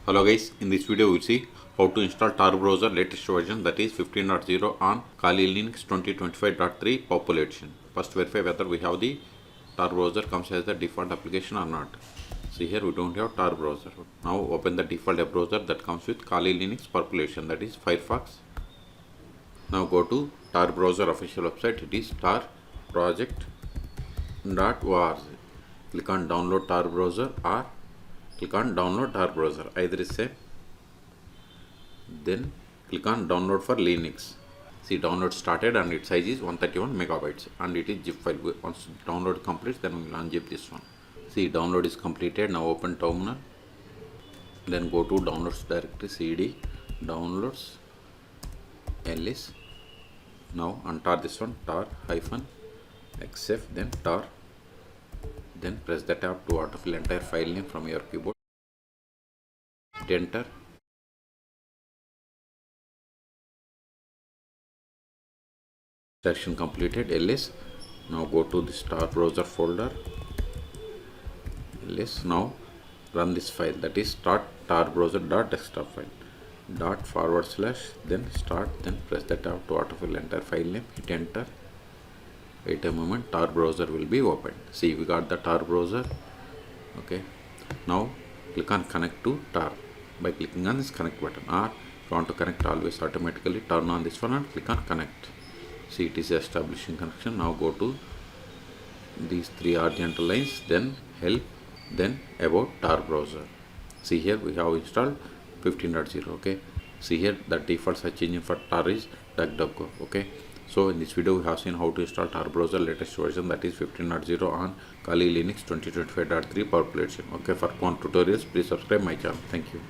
Hello guys, in this video we'll see how to install Tor browser latest version, that is 15.0 on Kali Linux 2025.3 population. First verify whether we have the Tor browser comes as the default application or not. See here we don't have Tor browser. Now open the default web browser that comes with Kali Linux population, that is Firefox. Now go to Tor browser official website, it is torproject.org. Click on download Tor browser or click on download Tor browser, either is same. Then click on download for Linux. See, download started and its size is 131 megabytes and it is zip file. Once download completes, then we will unzip this one. See, download is completed. Now open terminal, then go to downloads directory, cd downloads ls. Now untar this one, tar -xf, then tar, then press the tab to autofill entire file name from your keyboard. Hit enter. Section completed. ls. Now go to the Tor browser folder. ls. Now run this file, that is start tar browser.desktop file. // then start, then press the tab to autofill entire file name. Hit enter. Wait a moment, Tor browser will be opened. See, we got the Tor browser. Okay. Now click on connect to Tor by clicking on this connect button, or if you want to connect always automatically, turn on this one and click on connect. See, it is establishing connection. Now go to these three horizontal lines, then help, then about Tor browser. See here we have installed 15.0. okay. See here the default search engine for Tor is DuckDuckGo. Okay. So in this video we have seen how to install Tor browser latest version, that is 15.0 on Kali Linux 2025.3 population. Okay, for more tutorials please subscribe my channel. Thank you.